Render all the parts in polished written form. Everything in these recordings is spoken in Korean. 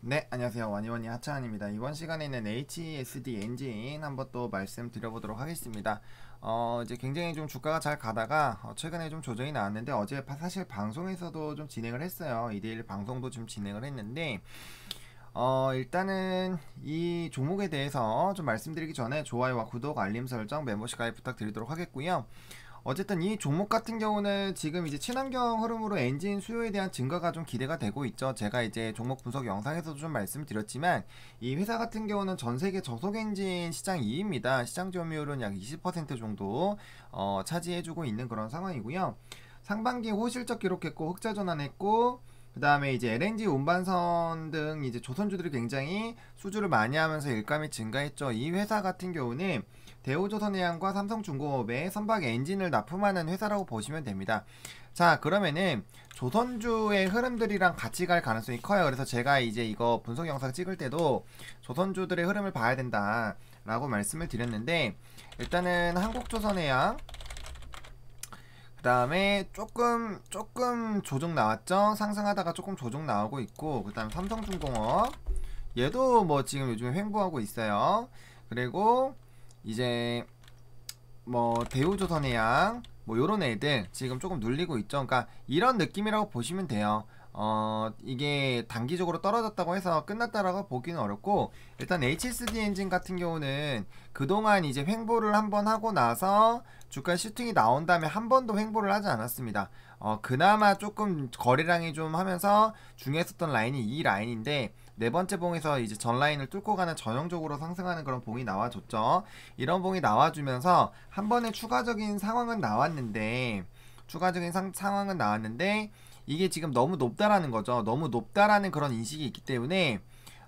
네, 안녕하세요. 와니와니 하차한입니다. 이번 시간에는 HSD 엔진 한번 또 말씀드려보도록 하겠습니다. 이제 굉장히 좀 주가가 잘 가다가 최근에 좀 조정이 나왔는데 어제 사실 방송에서도 좀 진행을 했어요. 2대1 방송도 좀 진행을 했는데 일단은 이 종목에 대해서 좀 말씀드리기 전에 좋아요와 구독, 알림 설정, 멤버십 가입 부탁드리도록 하겠고요. 어쨌든 이 종목 같은 경우는 지금 이제 친환경 흐름으로 엔진 수요에 대한 증가가 좀 기대가 되고 있죠. 제가 이제 종목 분석 영상에서도 좀 말씀드렸지만 이 회사 같은 경우는 전 세계 저속 엔진 시장 2위입니다. 시장 점유율은 약 20% 정도 차지해주고 있는 그런 상황이고요. 상반기 호실적 기록했고 흑자 전환했고 그 다음에 이제 LNG 운반선 등 이제 조선주들이 굉장히 수주를 많이 하면서 일감이 증가했죠. 이 회사 같은 경우는 대우조선해양과 삼성중공업에 선박 엔진을 납품하는 회사라고 보시면 됩니다. 자, 그러면은 조선주의 흐름들이랑 같이 갈 가능성이 커요. 그래서 제가 이제 이거 분석 영상 찍을 때도 조선주들의 흐름을 봐야 된다 라고 말씀을 드렸는데, 일단은 한국조선해양, 그 다음에 조금 조정 나왔죠. 상승하다가 조금 조정 나오고 있고, 그 다음에 삼성중공업 얘도 뭐 지금 요즘에 횡보하고 있어요. 그리고 이제 뭐 대우조선해양 뭐 요런 애들 지금 조금 눌리고 있죠. 그러니까 이런 느낌이라고 보시면 돼요. 이게 단기적으로 떨어졌다고 해서 끝났다라고 보기는 어렵고, 일단 HSD 엔진 같은 경우는 그동안 이제 횡보를 한번 하고 나서 주가 슈팅이 나온 다음에 한 번도 횡보를 하지 않았습니다. 그나마 조금 거래량이 좀 하면서 중요했었던 라인이 이 라인인데, 네 번째 봉에서 이제 전 라인을 뚫고 가는 전형적으로 상승하는 그런 봉이 나와줬죠. 이런 봉이 나와주면서 한 번의 추가적인 상황은 나왔는데, 상황은 나왔는데 이게 지금 너무 높다라는 거죠. 너무 높다라는 그런 인식이 있기 때문에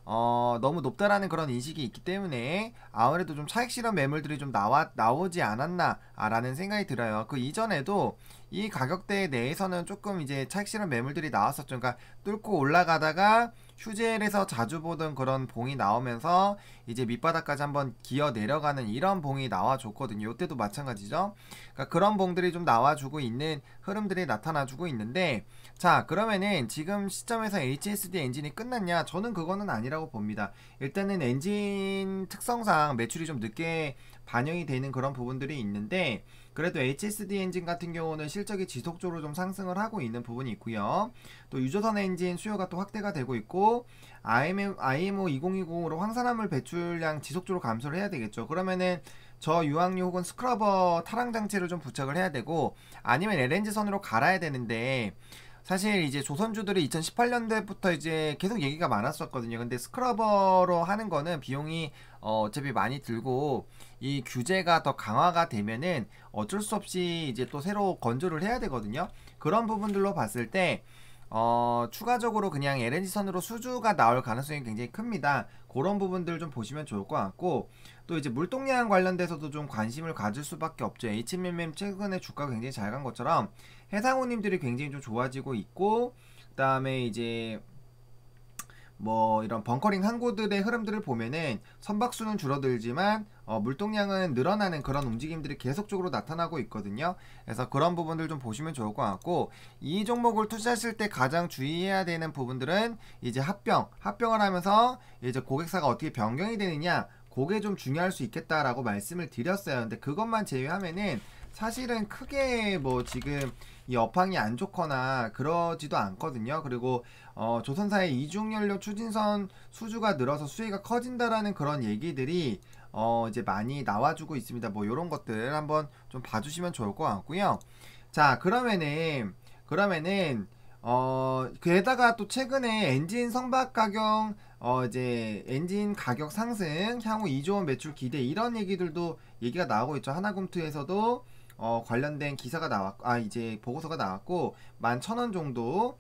너무 높다라는 그런 인식이 있기 때문에 아무래도 좀 차익 실현 매물들이 좀 나오지 않았나라는 생각이 들어요. 그 이전에도 이 가격대 내에서는 조금 이제 차익 실현 매물들이 나왔었죠. 그러니까 뚫고 올라가다가 휴젤에서 자주 보던 그런 봉이 나오면서 이제 밑바닥까지 한번 기어 내려가는 이런 봉이 나와줬거든요. 이때도 마찬가지죠. 그러니까 그런 봉들이 좀 나와주고 있는 흐름들이 나타나주고 있는데, 자, 그러면은 지금 시점에서 HSD 엔진이 끝났냐? 저는 그거는 아니라고 봅니다. 일단은 엔진 특성상 매출이 좀 늦게 반영이 되는 그런 부분들이 있는데, 그래도 HSD 엔진 같은 경우는 실적이 지속적으로 좀 상승을 하고 있는 부분이 있고요. 또 유조선 엔진 수요가 또 확대가 되고 있고, IMO 2020으로 황산화물 배출량 지속적으로 감소를 해야 되겠죠. 그러면은 저 유황유 혹은 스크러버 탈항 장치를 좀 부착을 해야 되고, 아니면 LNG선으로 갈아야 되는데, 사실 이제 조선주들이 2018년대부터 이제 계속 얘기가 많았었거든요. 근데 스크러버로 하는 거는 비용이 어차피 많이 들고, 이 규제가 더 강화가 되면은 어쩔 수 없이 이제 또 새로 건조를 해야 되거든요. 그런 부분들로 봤을 때 추가적으로 그냥 LNG선으로 수주가 나올 가능성이 굉장히 큽니다. 그런 부분들 좀 보시면 좋을 것 같고, 또 이제 물동량 관련돼서도 좀 관심을 가질 수밖에 없죠. HMM 최근에 주가가 굉장히 잘 간 것처럼 해상호님들이 굉장히 좀 좋아지고 있고, 그 다음에 이제 뭐 이런 벙커링 항구들의 흐름들을 보면은 선박수는 줄어들지만 물동량은 늘어나는 그런 움직임들이 계속적으로 나타나고 있거든요. 그래서 그런 부분들 좀 보시면 좋을 것 같고, 이 종목을 투자하실 때 가장 주의해야 되는 부분들은 이제 합병을 하면서 이제 고객사가 어떻게 변경이 되느냐, 그게 좀 중요할 수 있겠다라고 말씀을 드렸어요. 근데 그것만 제외하면은 사실은 크게 뭐 지금 이 업황이 안 좋거나 그러지도 않거든요. 그리고 조선사의 이중연료 추진선 수주가 늘어서 수혜가 커진다라는 그런 얘기들이 이제 많이 나와주고 있습니다. 뭐 요런 것들 한번 좀 봐주시면 좋을 것 같고요. 자, 그러면은 게다가 또 최근에 엔진 선박 가격 이제 엔진 가격 상승, 향후 2조원 매출 기대, 이런 얘기가 나오고 있죠. 하나금투에서도 관련된 기사가 나왔고, 이제 보고서가 나왔고, 11,000원 정도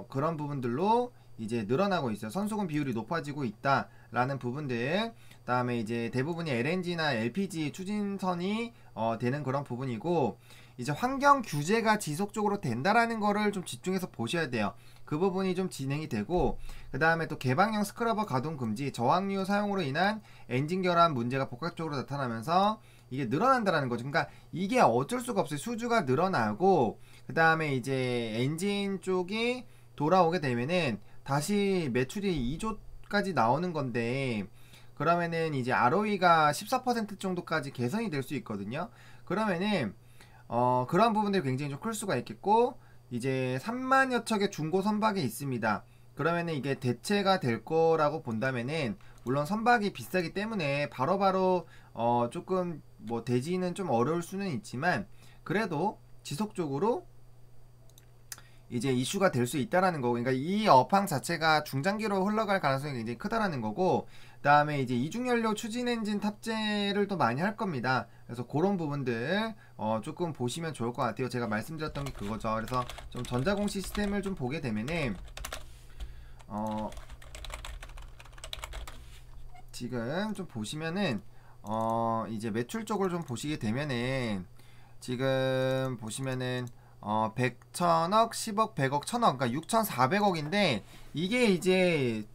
그런 부분들로 이제 늘어나고 있어요. 선수금 비율이 높아지고 있다라는 부분들. 그다음에 이제 대부분이 LNG나 LPG 추진선이 되는 그런 부분이고, 이제 환경 규제가 지속적으로 된다라는 거를 좀 집중해서 보셔야 돼요. 그 부분이 좀 진행이 되고, 그 다음에 또 개방형 스크러버 가동 금지, 저항유 사용으로 인한 엔진 결함 문제가 복합적으로 나타나면서 이게 늘어난다라는 거죠. 그러니까 이게 어쩔 수가 없어요. 수주가 늘어나고, 그 다음에 이제 엔진 쪽이 돌아오게 되면은 다시 매출이 2조까지 나오는 건데, 그러면은 이제 ROE가 14% 정도까지 개선이 될 수 있거든요. 그러면은 그런 부분들이 굉장히 좀 클 수가 있겠고, 이제 3만여 척의 중고 선박이 있습니다. 그러면은 이게 대체가 될 거라고 본다면은, 물론 선박이 비싸기 때문에 바로바로 조금 뭐 대지는 좀 어려울 수는 있지만, 그래도 지속적으로 이제 이슈가 될 수 있다라는 거고, 그러니까 이 업황 자체가 중장기로 흘러갈 가능성이 굉장히 크다라는 거고, 그 다음에 이제 이중연료 추진 엔진 탑재를 또 많이 할 겁니다. 그래서 그런 부분들 조금 보시면 좋을 것 같아요. 제가 말씀드렸던 게 그거죠. 그래서 좀 전자공 시스템을 좀 보게 되면은 지금 좀 보시면은 이제 매출 쪽을 좀 보시게 되면은, 지금 보시면은 100, 1000억, 10억, 100억, 1000억, 그러니까 6400억인데 이게 이제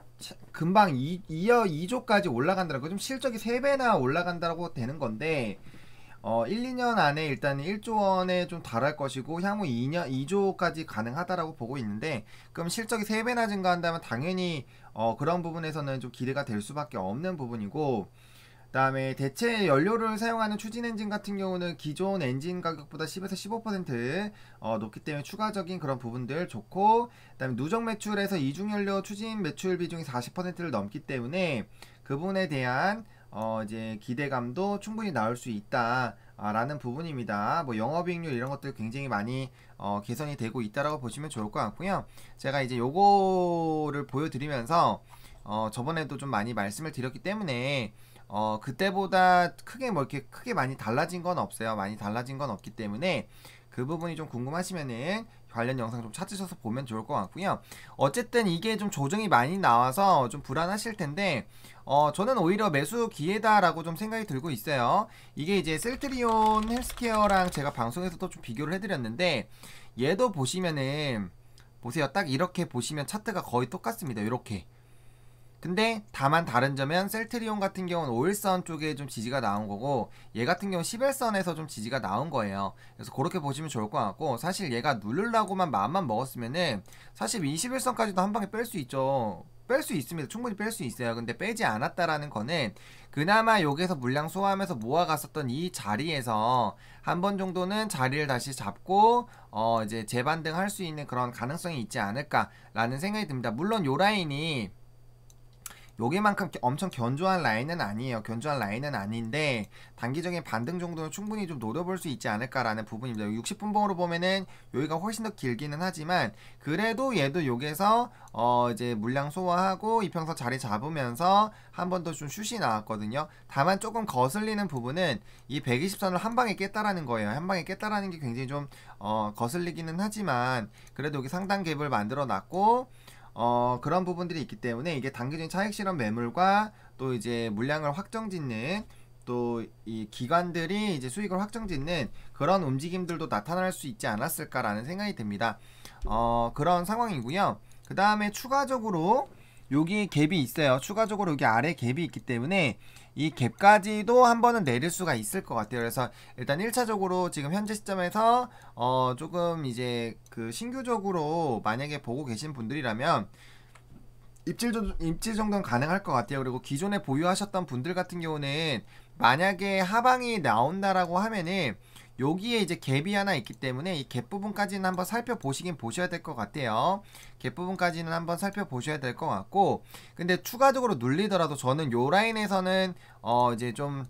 금방 2조까지 올라간다고, 좀 실적이 3배나 올라간다고 되는 건데 1, 2년 안에 일단 1조 원에 좀 달할 것이고, 향후 2조까지 가능하다라고 보고 있는데, 그럼 실적이 3배나 증가한다면 당연히 그런 부분에서는 좀 기대가 될 수밖에 없는 부분이고, 그 다음에 대체 연료를 사용하는 추진 엔진 같은 경우는 기존 엔진 가격보다 10에서 15% 높기 때문에 추가적인 그런 부분들 좋고, 그 다음에 누적 매출에서 이중연료 추진 매출 비중이 40%를 넘기 때문에 그 부분에 대한 이제 기대감도 충분히 나올 수 있다 라는 부분입니다. 뭐 영업이익률 이런 것들 굉장히 많이 개선이 되고 있다라고 보시면 좋을 것 같고요. 제가 이제 요거를 보여드리면서 저번에도 좀 많이 말씀을 드렸기 때문에 그때보다 크게 뭐 이렇게 크게 많이 달라진 건 없어요. 많이 달라진 건 없기 때문에 그 부분이 좀 궁금하시면은 관련 영상 좀 찾으셔서 보면 좋을 것 같고요. 어쨌든 이게 좀 조정이 많이 나와서 좀 불안하실 텐데, 저는 오히려 매수 기회다라고 좀 생각이 들고 있어요. 이게 이제 셀트리온 헬스케어랑 제가 방송에서도 좀 비교를 해드렸는데, 얘도 보시면은 보세요. 딱 이렇게 보시면 차트가 거의 똑같습니다. 이렇게. 근데 다만 다른 점은 셀트리온 같은 경우는 5일선 쪽에 좀 지지가 나온 거고, 얘 같은 경우는 10일선에서 좀 지지가 나온 거예요. 그래서 그렇게 보시면 좋을 것 같고, 사실 얘가 누르려고만 마음만 먹었으면은 사실 21선까지도 한 방에 뺄 수 있죠. 뺄 수 있습니다. 충분히 뺄 수 있어요. 근데 빼지 않았다라는 거는 그나마 여기서 물량 소화하면서 모아갔었던 이 자리에서 한 번 정도는 자리를 다시 잡고 이제 재반등할 수 있는 그런 가능성이 있지 않을까라는 생각이 듭니다. 물론 요 라인이 여기만큼 엄청 견조한 라인은 아니에요. 견조한 라인은 아닌데 단기적인 반등 정도는 충분히 좀 노려볼 수 있지 않을까라는 부분입니다. 60분봉으로 보면은 여기가 훨씬 더 길기는 하지만, 그래도 얘도 여기서 이제 물량 소화하고 이평선 자리 잡으면서 한 번 더 좀 슛이 나왔거든요. 다만 조금 거슬리는 부분은 이 120선을 한 방에 깼다라는 거예요. 한 방에 깼다라는 게 굉장히 좀 거슬리기는 하지만, 그래도 여기 상당 갭을 만들어 놨고 그런 부분들이 있기 때문에 이게 단기적인 차익 실현 매물과 또 이제 물량을 확정짓는, 또 이 기관들이 이제 수익을 확정짓는 그런 움직임들도 나타날 수 있지 않았을까라는 생각이 듭니다. 그런 상황이고요. 그 다음에 추가적으로 여기 갭이 있어요. 추가적으로 여기 아래 갭이 있기 때문에 이 갭까지도 한 번은 내릴 수가 있을 것 같아요. 그래서 일단 1차적으로 지금 현재 시점에서 조금 이제 신규적으로 만약에 보고 계신 분들이라면 입질 정도는 가능할 것 같아요. 그리고 기존에 보유하셨던 분들 같은 경우는 만약에 하방이 나온다라고 하면은 여기에 이제 갭이 하나 있기 때문에 이 갭 부분까지는 한번 살펴보시긴 보셔야 될 것 같아요. 갭 부분까지는 한번 살펴보셔야 될 것 같고, 근데 추가적으로 눌리더라도 저는 요 라인에서는 이제 좀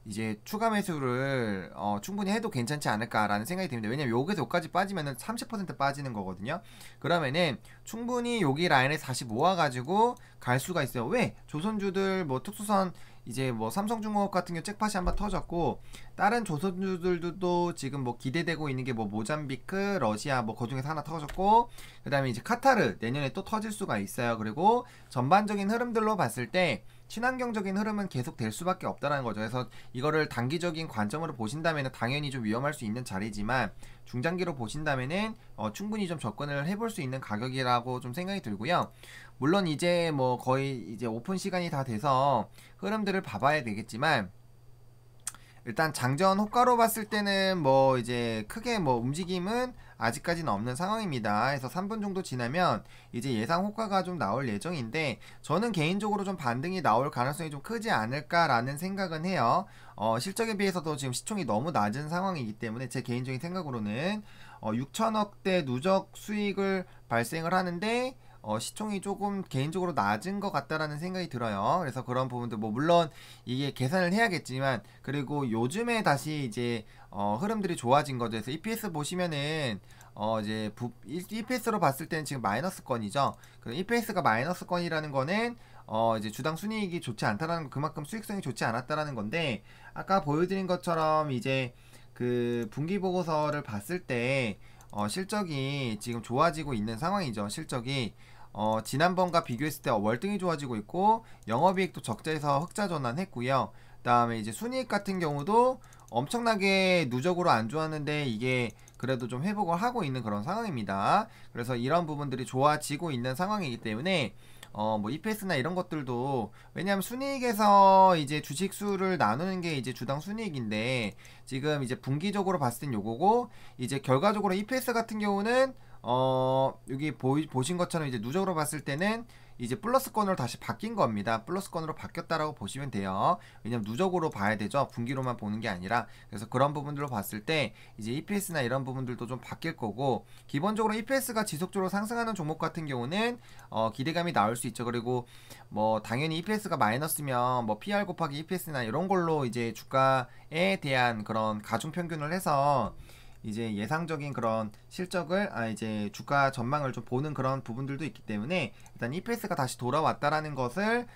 이제 추가 매수를 충분히 해도 괜찮지 않을까라는 생각이 듭니다. 왜냐면 여기서 여기까지 빠지면은 30% 빠지는 거거든요. 그러면은 충분히 여기 라인에 다시 모아가지고 갈 수가 있어요. 왜? 조선주들 뭐 특수선 이제 뭐 삼성중공업 같은 경우 잭팟이 한번 터졌고, 다른 조선주들도 지금 뭐 기대되고 있는 게 뭐 모잠비크, 러시아 뭐 그중에서 하나 터졌고, 그 다음에 이제 카타르 내년에 또 터질 수가 있어요. 그리고 전반적인 흐름들로 봤을 때 친환경적인 흐름은 계속 될 수밖에 없다는 거죠. 그래서 이거를 단기적인 관점으로 보신다면 당연히 좀 위험할 수 있는 자리지만, 중장기로 보신다면은 충분히 좀 접근을 해볼 수 있는 가격이라고 좀 생각이 들고요. 물론 이제 뭐 거의 이제 오픈 시간이 다 돼서 흐름들을 봐봐야 되겠지만, 일단 장전 호가로 봤을 때는 뭐 이제 크게 뭐 움직임은 아직까지는 없는 상황입니다. 그래서 3분 정도 지나면 이제 예상 호가가 좀 나올 예정인데 저는 개인적으로 좀 반등이 나올 가능성이 좀 크지 않을까라는 생각은 해요. 실적에 비해서도 지금 시총이 너무 낮은 상황이기 때문에 제 개인적인 생각으로는 6천억대 누적 수익을 발생을 하는데 시총이 조금 개인적으로 낮은 것 같다라는 생각이 들어요. 그래서 그런 부분들 뭐 물론 이게 계산을 해야겠지만 그리고 요즘에 다시 이제 흐름들이 좋아진 거죠. 그래서 EPS 보시면은 이제 EPS로 봤을 때는 지금 마이너스권이죠. 그 EPS가 마이너스권이라는 거는 이제 주당 순이익이 좋지 않다라는 거, 그만큼 수익성이 좋지 않았다라는 건데 아까 보여드린 것처럼 이제 그 분기 보고서를 봤을 때 실적이 지금 좋아지고 있는 상황이죠. 실적이 지난번과 비교했을 때 월등히 좋아지고 있고 영업이익도 적자에서 흑자 전환했고요. 그 다음에 이제 순이익 같은 경우도 엄청나게 누적으로 안 좋았는데 이게 그래도 좀 회복을 하고 있는 그런 상황입니다. 그래서 이런 부분들이 좋아지고 있는 상황이기 때문에 뭐 EPS나 이런 것들도 왜냐하면 순이익에서 이제 주식 수를 나누는 게 이제 주당 순이익인데 지금 이제 분기적으로 봤을 땐 요거고 이제 결과적으로 EPS 같은 경우는 여기 보신 것처럼 이제 누적으로 봤을 때는 이제 플러스권으로 다시 바뀐 겁니다. 플러스권으로 바뀌었다라고 보시면 돼요. 왜냐면 누적으로 봐야 되죠. 분기로만 보는 게 아니라. 그래서 그런 부분들로 봤을 때 이제 EPS나 이런 부분들도 좀 바뀔 거고 기본적으로 EPS가 지속적으로 상승하는 종목 같은 경우는 기대감이 나올 수 있죠. 그리고 뭐 당연히 EPS가 마이너스면 뭐 PR 곱하기 EPS나 이런 걸로 이제 주가에 대한 그런 가중평균을 해서 이제 예상적인 그런 실적을 이제 주가 전망을 좀 보는 그런 부분들도 있기 때문에 일단 EPS가 다시 돌아왔다라는 것을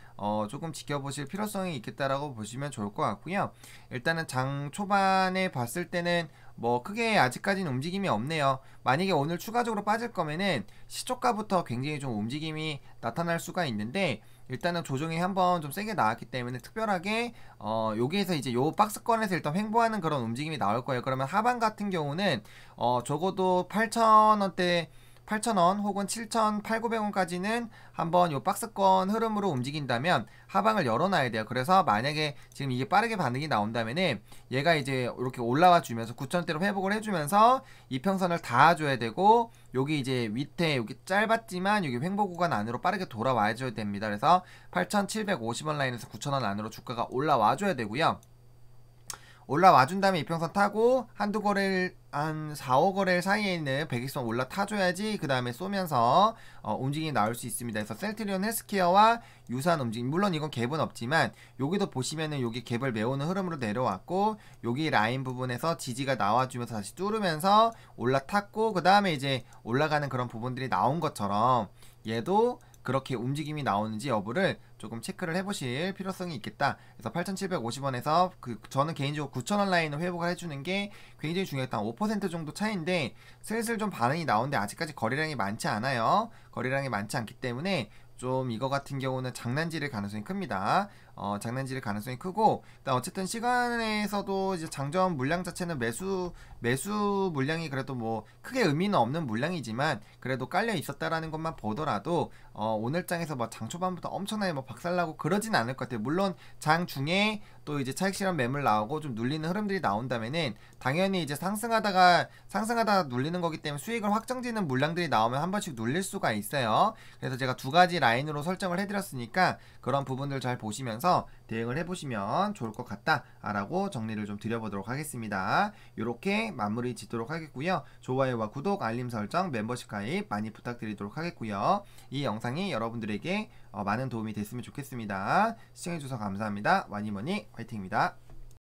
조금 지켜보실 필요성이 있겠다라고 보시면 좋을 것 같고요. 일단은 장 초반에 봤을 때는 뭐 크게 아직까지는 움직임이 없네요. 만약에 오늘 추가적으로 빠질 거면은 시초가부터 굉장히 좀 움직임이 나타날 수가 있는데 일단은 조정이 한번 좀 세게 나왔기 때문에 특별하게 여기에서 이제 요 박스권에서 일단 횡보하는 그런 움직임이 나올 거예요. 그러면 하반 같은 경우는 적어도 8,000원대 8,000원 혹은 7,800원까지는 한번 요 박스권 흐름으로 움직인다면 하방을 열어놔야 돼요. 그래서 만약에 지금 이게 빠르게 반등이 나온다면은 얘가 이제 이렇게 올라와 주면서 9,000대로 회복을 해주면서 이평선을 닿아줘야 되고 여기 이제 밑에 여기 짧았지만 여기 횡보 구간 안으로 빠르게 돌아와 줘야 됩니다. 그래서 8,750원 라인에서 9,000원 안으로 주가가 올라와 줘야 되고요. 올라와준 다음에 이평선 타고 한두 거래일 한 4, 5거래일 사이에 있는 120선 올라타줘야지 그 다음에 쏘면서 움직임이 나올 수 있습니다. 그래서 셀트리온 헬스케어와 유사한 움직임, 물론 이건 갭은 없지만 여기도 보시면은 여기 갭을 메우는 흐름으로 내려왔고 여기 라인 부분에서 지지가 나와주면서 다시 뚫으면서 올라탔고 그 다음에 이제 올라가는 그런 부분들이 나온 것처럼 얘도 그렇게 움직임이 나오는지 여부를 조금 체크를 해보실 필요성이 있겠다. 그래서 8,750원에서 저는 개인적으로 9,000원 라인을 회복을 해주는 게 굉장히 중요했다. 5% 정도 차이인데 슬슬 좀 반응이 나오는데 아직까지 거래량이 많지 않아요. 거래량이 많지 않기 때문에 좀 이거 같은 경우는 장난질일 가능성이 큽니다. 장난질일 가능성이 크고 일단 어쨌든 시간에서도 이제 장전 물량 자체는 매수 물량이 그래도 뭐 크게 의미는 없는 물량이지만 그래도 깔려 있었다라는 것만 보더라도 오늘 장에서 뭐 장 초반부터 엄청나게 뭐 박살나고 그러진 않을 것 같아요. 물론 장 중에 또 이제 차익 실현 매물 나오고 좀 눌리는 흐름들이 나온다면은 당연히 이제 상승하다가 눌리는 거기 때문에 수익을 확정지는 물량들이 나오면 한 번씩 눌릴 수가 있어요. 그래서 제가 두 가지 라인으로 설정을 해드렸으니까 그런 부분들 잘 보시면서 대응을 해보시면 좋을 것 같다라고 정리를 좀 드려보도록 하겠습니다. 이렇게 마무리 짓도록 하겠고요. 좋아요와 구독, 알림 설정, 멤버십 가입 많이 부탁드리도록 하겠고요. 이 영상이 여러분들에게 많은 도움이 됐으면 좋겠습니다. 시청해주셔서 감사합니다. 와니머니 화이팅입니다.